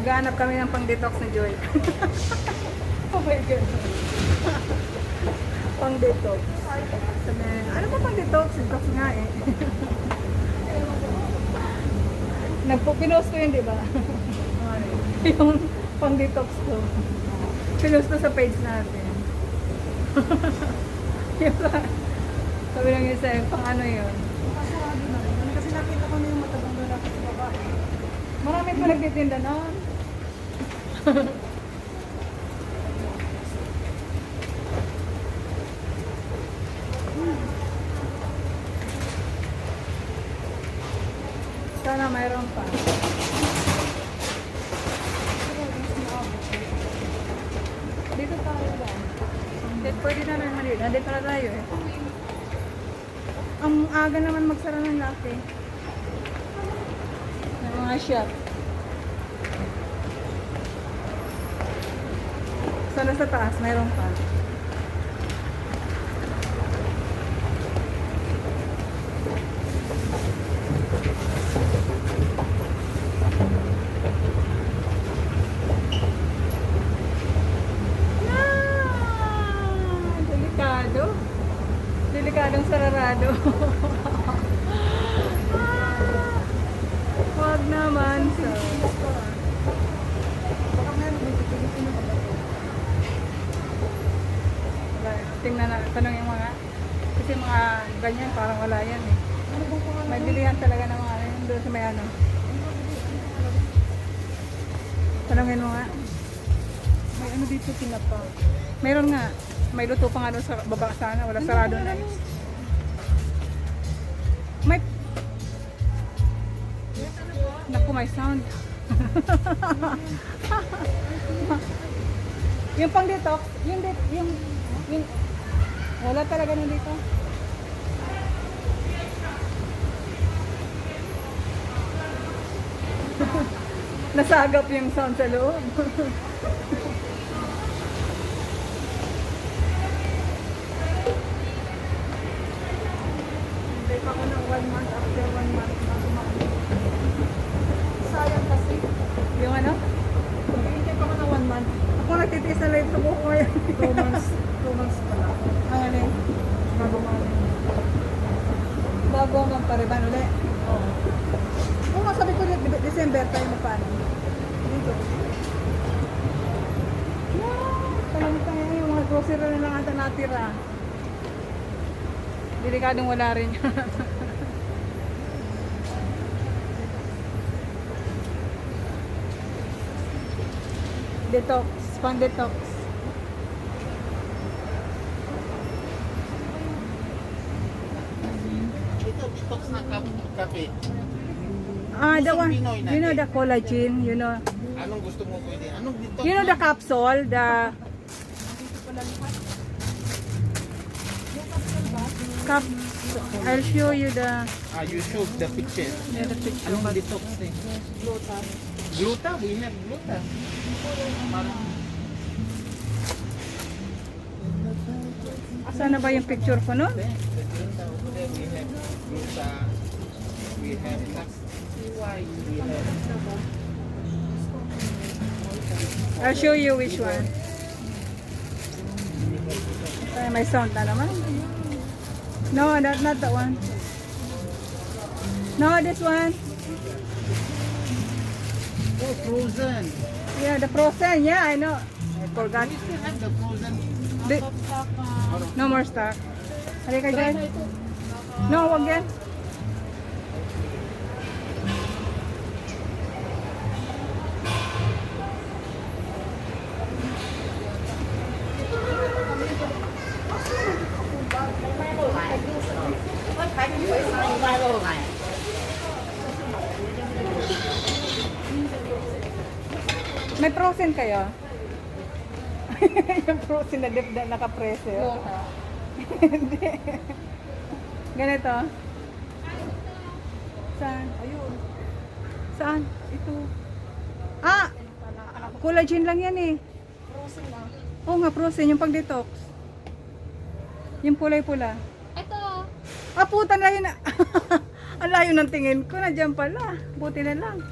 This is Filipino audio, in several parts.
Maghanap kami ng pang-detox ni Joy. Oh my God. Pang-detox. Sabi, ano ba pang-detox? Detox nga eh. Pinost ko yun, di ba? Yung pang-detox ko. Pinost ko sa page natin. Yung sabi lang isa, pang ano yun? Kasi nakita ko na yung matabang lalaki sa babae. Marami pa nagtitinda nun. Sana mayroon pa. Dito tayo ba? Pwede na naman dito. Nandito na tayo eh. Ang aga naman magsara ng laki. Ng mga shop. Sana sa taas, mayroon pa. Delikado. Delikadong sararado. Wag naman sa... Baka meron may titigil na ba? Tingnan na, tanong yung mga... Kasi mga ganyan, parang wala yan eh. Ano bang pangalan? May bilihan talaga ng mga yun doon sa may ano. Tanongin mo nga. May ano dito tinapa. Meron nga. May luto pa nga doon sa baba sana. Wala sarado na eh. May... Naku, may sound. Yung pang detox, yung wala talaga nun dito. Nasagap yung sound sa loob. Hindi pa ko ng 1 month after 1 month na kumain. Sayang kasi. Yung ano? Hintay pa ko ng 1 month. Ako nagtitiis na live sa buko ngayon. 2 months. 2 months pala. Ang ano yun? Bago mamin. Bago hanggang pariban ulit. Oo. Oo nga, sabi ko December tayo magpaano. Dito. Tanong tayo yung mga grocery na lang ata natira. Delikadong wala rin. Detox, pang detox. Ito, detox na kape. Ah, the one, Pinoy you know natin. the collagen, you know. Anong gusto mo pwede? Anong detox? You know the capsule, the cap. I'll show you the You show the picture. the picture. Anong detox eh? Gluta. Gluta, we have gluta. Saan na ba yung picture ko no? The gluta over there, we have gluta. We have why we have I'll show you which one. Ay, may sound na naman. No, not that one. No, this one. oh, frozen. Yeah, the frozen. Yeah, I know. I forgot. We still have the frozen. The- no more stock. Halika dyan. No, wag yan. May frozen kayo? Yung frozen na dip na nakapreso. Hindi. Ganito. Saan? Ayun. Saan? Ito. Ah! Collagen lang yan eh. Frozen na. Oo nga, frozen. Yung pang-detox. Yung kulay-pula. Ito. Ah, puta na yun. Ang layo ng tingin ko. Nandiyan pala. Buti na lang.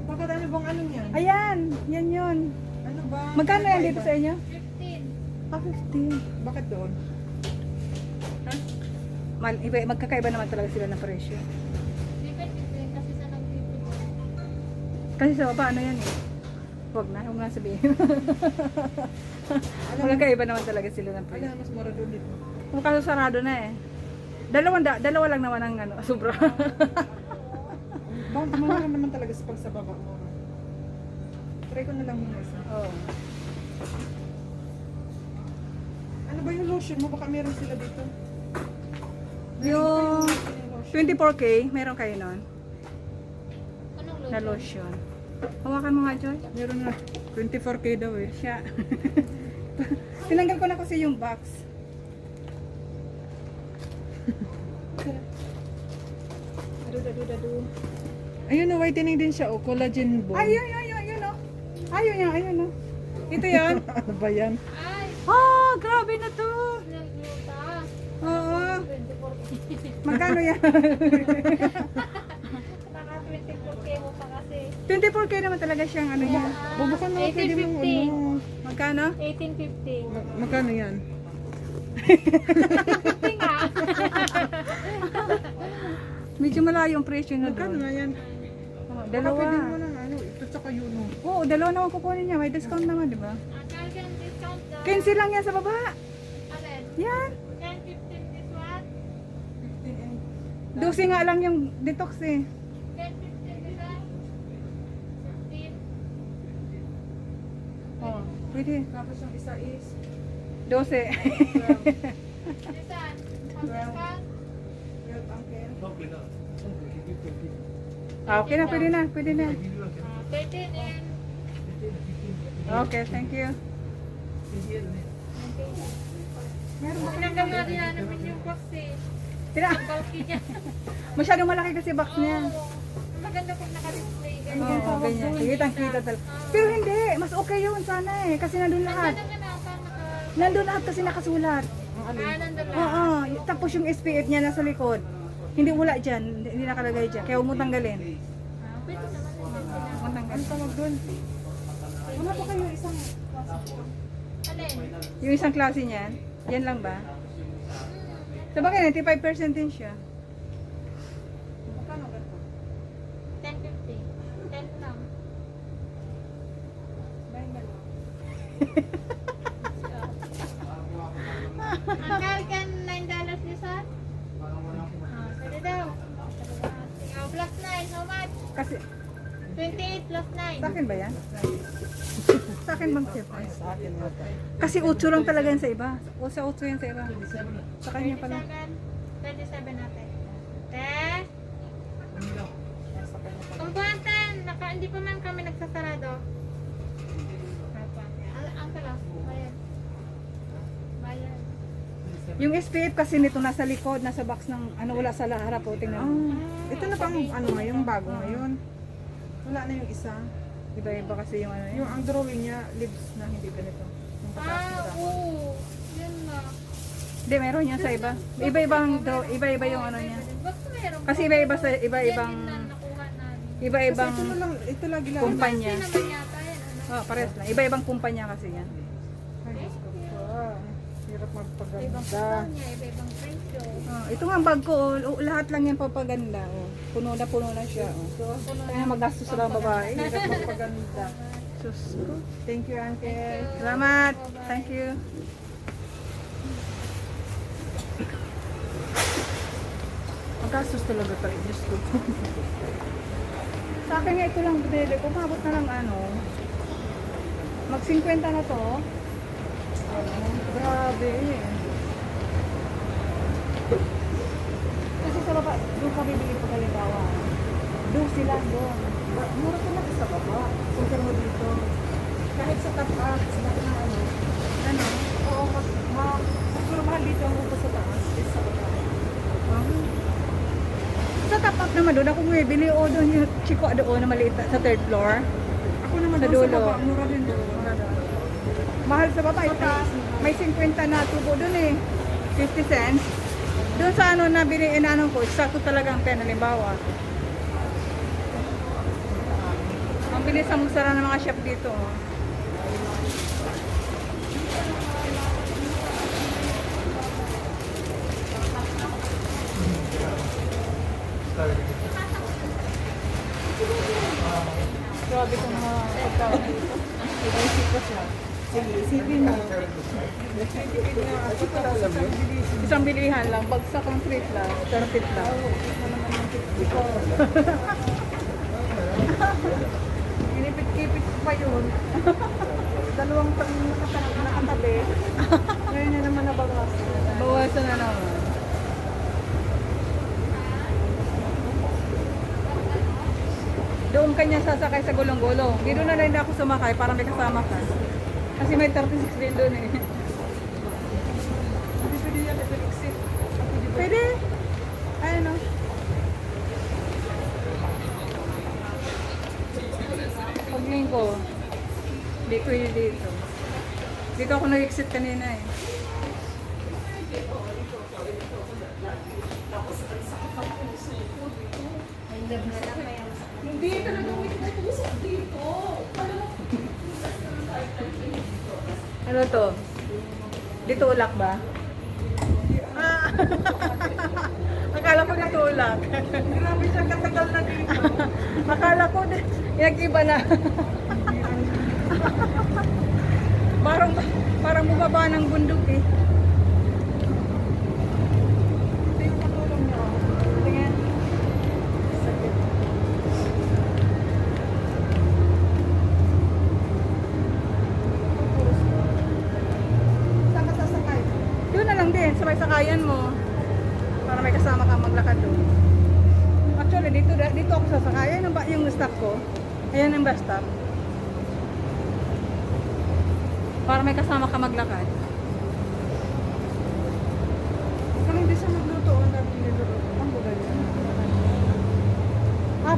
Baka ano bang ano niyan? Ayan, yan yun. Ano ba? Magkano yan dito sa inyo? 15. Ah, 15. Bakit doon? Magkakaiba naman talaga sila ng presyo. Depende din kasi sa nagtitipid. Kasi sa baba, ano yan eh. Huwag na sabihin. Magkakaiba naman talaga sila ng presyo. Alam, mas mura doon dito. Kung kaso sarado na eh. Dalawa lang naman ang ano, sobra. Bakit mahal naman talaga sa pag sa baba mo? Try ko na lang muna isa. Oo. Ano ba yung lotion mo? Baka meron sila dito. Yung 24K, meron kayo nun? Anong Na lotion? lotion. Hawakan mo nga, Joy. Meron na. 24K daw eh. Siya. Tinanggal ko na kasi yung box. Adu. Ayun na, whitening din siya. O, collagen bone. Ayun, oh. Ayun, oh. Ito yan. Ano ba yan? Ay! Oh, grabe na to. Nagluta. Oo. 24. Magkano yan? Naka 24K mo pa kasi. 24K naman talaga siyang ano yan. Bubukan mo, pwede mong 1850. ano. Magkano? 1850. Magkano yan? Hindi nga. Medyo malayo ang presyo na Magkano doon. na yan? Oh, Baka dalawa. pwede mo na ano. Ito tsaka yun o. Oo, dalawa naman kukunin niya. May discount naman, di ba? Akal can discount daw. 15 lang yan sa baba. Alin? Yan. 10, 15 this one. 12 nga lang yung detox eh. 10, 15 this one. 15. Oh, pwede. Tapos yung isa is 12. This one. Pag discount. 12 uncle. Ah, okay na, pwede na. 13 and Okay, thank you. tinanggal nga din namin yung box eh. Tira. Ang bulky niya. Masyadong malaki kasi box niya. Oo. Maganda pag naka-display. Oo, Ganyan. ganyan. Kitang-kita talaga. Pero hindi, mas okay yun sana eh. Kasi nandun lahat. Ganda nga na parang Nandun lahat kasi nakasulat. nandun lang. Oo, tapos yung SPF niya nasa likod. Hindi wala dyan, hindi nakalagay dyan. Kaya huwag mo tanggalin. Pwede naman nandun sila. Huwag mo tanggalin. Tawag doon. Wala pa kayo isang Alin? Yung isang klase niyan, yan lang ba? So bakit 95% din siya? magkano ganito? 10.50. 10 lang. Bayan ba lang? Uncle, can $9 this one? Pwede daw. Oh, plus 9, how much? Kasi, 28 plus 9. sa akin ba yan? Sa akin bang chef? Sa akin yata. Kasi 8 lang talaga yan sa iba. O sa 8 yan sa iba. Sa kanya pala. 27 natin. Te? Sa kanya pa. Kumpuantan, hindi pa man kami nagsasarado. Uncle, bayad. Bayad. Yung SPF kasi nito nasa likod, nasa box ng ano wala sa harap o tingnan mo. Ito na pang ano ngayon, bago ngayon. Wala na yung isa. Iba-iba kasi yung ano yun. Yung ang drawing niya, lips na hindi ganito. Yung pataas na dapat. Oo. Yun na. Hindi, meron yan sa iba. Iba-iba yung ano niya. Ba't meron? Kasi iba-iba sa iba-ibang Yan din na nakuha namin. iba-ibang Kasi ito na lang, ito lagi lang. kumpanya. Hindi naman yata yan. Ano? Oh, pares lang. Iba-ibang kumpanya kasi yan. Ay, Diyos ko po. Hirap Ibang magpaganda. presyo niya, iba-ibang presyo. Oh, ito nga ang bag ko, oh, lahat lang yan papaganda. Oh. Puno na siya. Oh. Kaya magastos lang babae. Hirap magpaganda. Sus ko. Thank you, Uncle. Salamat. Thank you. Magastos talaga tayo. Diyos ko. Sa akin nga ito lang binili ko. Mabot na lang ano. Mag 50 na to. Grabe. Kasi sa baba, doon kami bili pag halimbawa. Doon sila, doon. Mura ko na sa baba. Kumpara mo dito. Kahit sa taas, sa na ano. Ano? Oo, siguro mahal dito ang upo sa taas. Is sa baba. Sa top up naman doon, ako bumibili o doon yung chiko doon na maliit sa third floor. Ako naman Sa doon sa dulo. baba. Mura din doon. Mahal sa baba, may 50 na tubo doon eh. 50 cents. Doon sa ano na biliin ko, sakto talaga ang pen, halimbawa. Bilis ang magsara ng mga chef dito. Oh. Grabe ko mga pagkain dito. Inisip ko siya. Sige, isipin mo. Isang bilihan lang, bagsak ang treat lang, 30 lang. Inipit-kipit ko pa yun. Dalawang taon nakatabi. Ngayon na naman nabagas. Bawasan na naman. Doon kanya sasakay sa gulong-gulong. Dito na rin ako sumakay para may kasama ka. Kasi may 36 din doon eh. Pwede yan, exit. Pwede. Ayun o. Paglingko. Hindi ko yun dito. Dito ako nag-exit kanina eh. Hindi talaga may nag-usap dito. Ano to? Dito ulak ba? Ah. Akala ko dito ulak. Grabe siya katagal na dito. Akala ko nag-iba na. parang bumaba ng bundok eh. Ito yung katulong niya. Tingnan. Sakit. Saan ka sasakay? Doon na lang din, sabay sakayan mo. Para may kasama kang maglakad doon. Actually, dito ako sasakay. Ayan yung stop ko. Ayan ang bus stop. Para may kasama ka maglakad. Kung hindi siya magluto, ang dami niluluto. Ang bugal niya.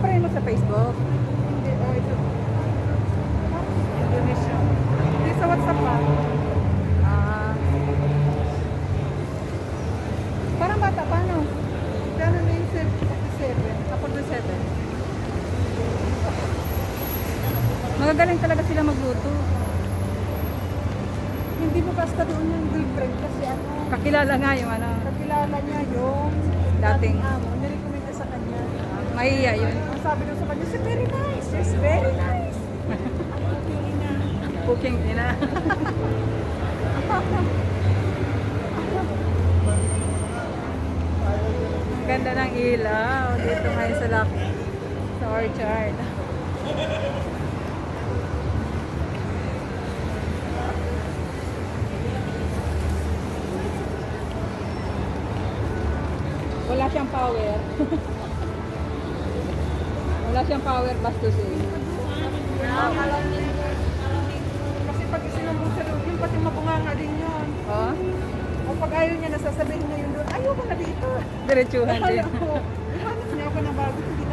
Friend mo sa Facebook. Hindi, ito. Indonesia. Hindi sa WhatsApp pa. Ah. Parang bata pa, no? Gano'n na yung 47. Kapag 7. Magagaling talaga sila magluto. Hindi mo basta doon yung girlfriend kasi ano, Kakilala nga yung ano, kakilala niya yung Dating. amo. Nirecommend ka sa kanya. mahiya yun. Ang sabi daw sa kanya, she's very nice. She's very nice. Cooking ina. Ang ganda ng ilaw dito ngayon sa orchard. Wala siyang power. Wala siyang power bastos eh. Kasi pag isinumbong sa loob, yung pati mabunganga din yun. Oh, O pag ayaw niya, nasasabihin niya yun doon, ayaw ko na dito. diretsuhan din. Ayaw ko. Ihanap niya ako na bago. Hindi